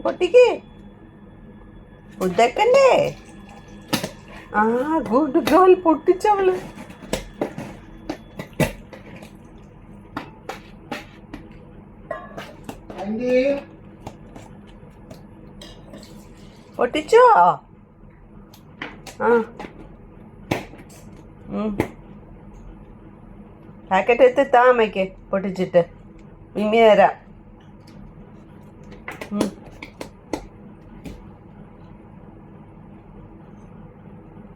പൊട്ടിക്ക്. ഉദക്കല്ലേ? ആ good girl, പൊട്ടിച്ചവള്. പൊട്ടിച്ചോ? ആ packet എടുത്ത് താമയ്ക്ക് പൊട്ടിച്ചിട്ട് മിമ്മി തരാം.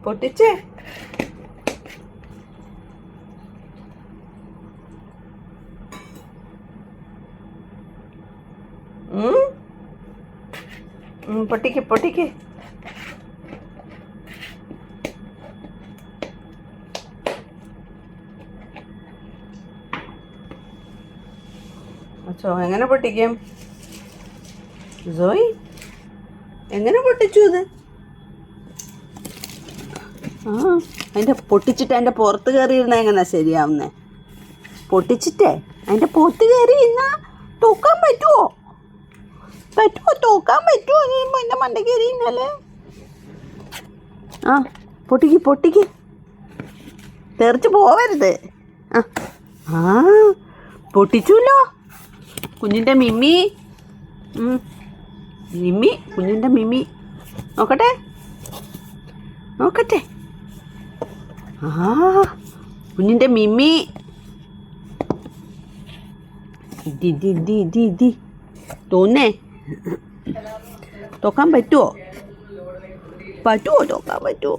പൊട്ടിച്ചേ. പൊട്ടിക്ക് പൊട്ടിക്ക്. അച്ഛോ, എങ്ങനെ പൊട്ടിക്കും? സോയി എങ്ങനെ പൊട്ടിച്ചു ഇത്? ആ അതിൻ്റെ പൊട്ടിച്ചിട്ട് അതിൻ്റെ പുറത്ത് കയറിയിരുന്ന എങ്ങനെ ശരിയാവുന്നേ? പൊട്ടിച്ചിട്ടേ അതിൻ്റെ പുറത്ത് കയറി ഇരുന്നാ തൂക്കാൻ പറ്റുമോ? തൂക്കാൻ പറ്റുമോ? എൻ്റെ മണ്ട കയറി ഇന്നലെ. ആ പൊട്ടിക്ക് പൊട്ടിക്ക്, തെറിച്ച് പോവരുത്. ആ പൊട്ടിച്ചല്ലോ കുഞ്ഞിൻ്റെ മിമ്മി. മിമ്മി, കുഞ്ഞിൻ്റെ മിമ്മി. നോക്കട്ടെ നോക്കട്ടെ. ആ കുഞ്ഞിൻ്റെ മിമ്മി. ഇതി തോന്നേ തോക്കാൻ പറ്റുമോ? തോക്കാൻ പറ്റുമോ?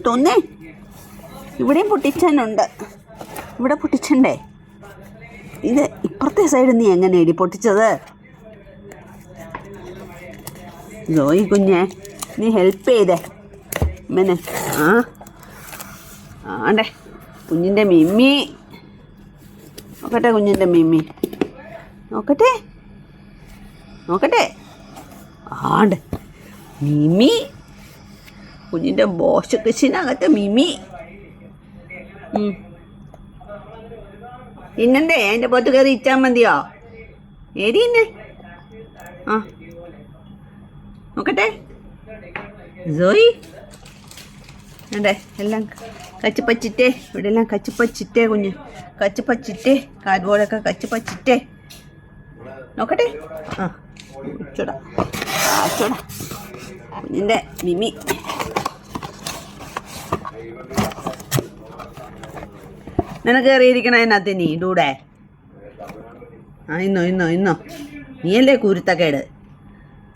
തോന്നേ. ഇവിടെയും പൊട്ടിച്ചാനുണ്ട്. ഇവിടെ പൊട്ടിച്ചണ്ടേ? ഇത് ഇപ്പുറത്തെ സൈഡ് നീ എങ്ങനെയാടി പൊട്ടിച്ചത്? ജോയി കുഞ്ഞെ, നീ ഹെൽപ്പ് ചെയ്തേ ഇമ്മനെ. ആണ്ടേ കുഞ്ഞിൻ്റെ മിമ്മി. നോക്കട്ടെ കുഞ്ഞിൻ്റെ മിമ്മി. നോക്കട്ടെ ആണ്ട് മിമ്മി, കുഞ്ഞിൻ്റെ ബോഷ് കൃഷിനകത്ത് മിമ്മി. തിന്നണ്ടേ? അതിൻ്റെ പുറത്ത് കയറി ഇച്ചാൽ മതിയോ? ഏരിന്നെ. ആ നോക്കട്ടെ സോയി. അതെ എല്ലാം കച്ചിപ്പച്ചിട്ടേ, ഇവിടെ എല്ലാം കച്ചിപ്പച്ചിട്ടേ കുഞ്ഞ്, കച്ചിപ്പച്ചിട്ടേ, കാർഡ്ബോർഡൊക്കെ കച്ചിപ്പച്ചിട്ടേ. നോക്കട്ടെ. ആ ചൂടാ കുഞ്ഞിൻ്റെ മിമി. നിനക്ക് കയറിയിരിക്കണ അതിനകത്ത് നീ ഡൂടെ. ആ ഇന്നോ നീയല്ലേ കുരുത്തക്കേട്.